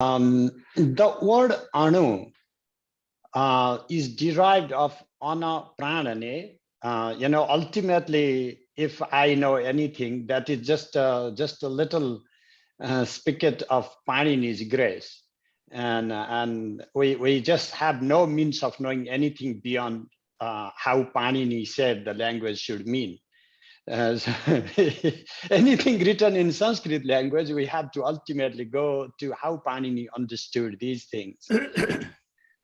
The word anu is derived of ana pranane. Ultimately, if I know anything, that is just a little spigot of Panini's grace, and we just have no means of knowing anything beyond how Panini said the language should mean. So anything written in Sanskrit language, we have to ultimately go to how Panini understood these things.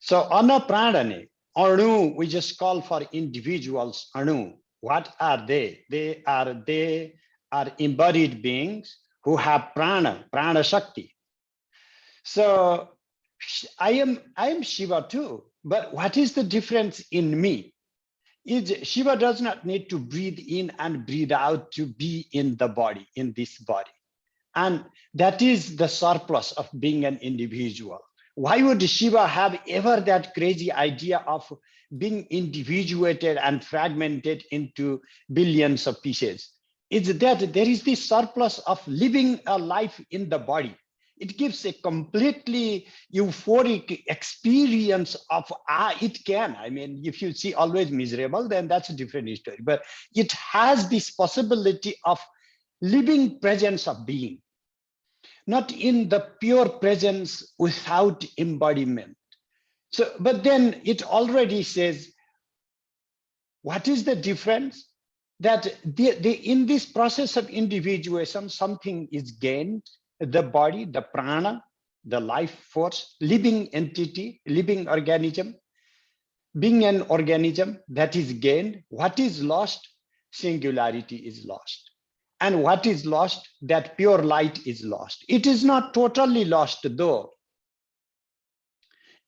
So ana pranane, anu, we just call for individuals anu. What are they? They are embodied beings who have prana shakti. So I am Shiva too, but what is the difference in me? Shiva does not need to breathe in and breathe out to be in the body, in this body. And that is the surplus of being an individual. Why would Shiva have ever that crazy idea of being individuated and fragmented into billions of pieces? It's that there is this surplus of living a life in the body. It gives a completely euphoric experience of, it can. I mean, if you see always miserable, then that's a different story. But it has this possibility of living presence of being, not in the pure presence without embodiment. So, but then it already says, what is the difference? That in this process of individuation, something is gained. The body, the prana, the life force, living entity, living organism, being an organism that is gained. What is lost? Singularity is lost. And what is lost? That pure light is lost. It is not totally lost though.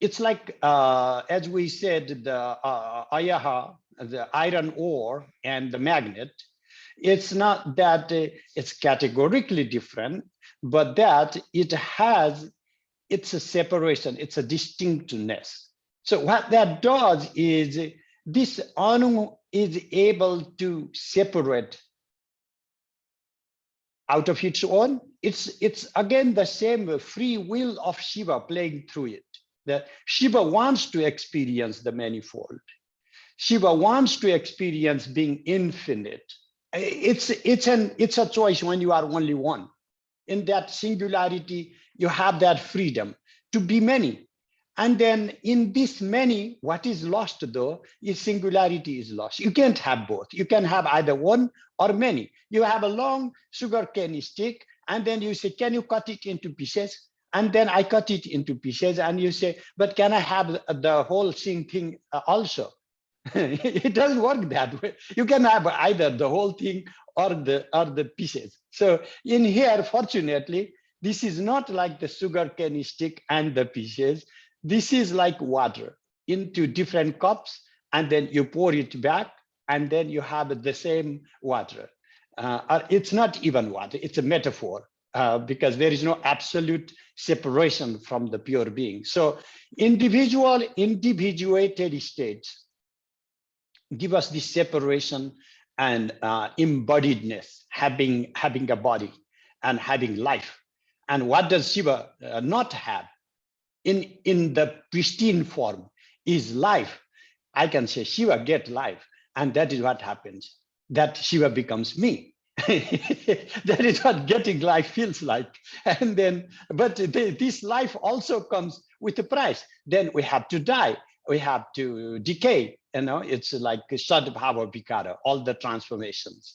It's like, as we said, the ayaha, the iron ore and the magnet, it's not that it's categorically different, but that it has, it's a separation, it's a distinctness. So what that does is this anu is able to separate out of its own. It's again the same free will of Shiva playing through it. That Shiva wants to experience the manifold. Shiva wants to experience being infinite. It's a choice when you are only one. In that singularity, you have that freedom to be many. And then in this many, what is lost though, is singularity is lost. You can't have both. You can have either one or many. You have a long sugar cane stick, and then you say, can you cut it into pieces? And then I cut it into pieces, and you say, but can I have the whole thing also? It doesn't work that way. You can have either the whole thing or the pieces. So in here, fortunately, this is not like the sugar cane stick and the pieces. This is like water into different cups, and then you pour it back, and then you have the same water. It's not even water, it's a metaphor, because there is no absolute separation from the pure being. So individual, individuated states give us this separation and embodiedness, having a body and having life. And what does Shiva not have? In the pristine form is life. I can say Shiva get life, and that is what happens. That Shiva becomes me. That is what getting life feels like. And then, but this life also comes with a price. Then we have to die. We have to decay. You know, it's like Sadbhava Vikara, all the transformations.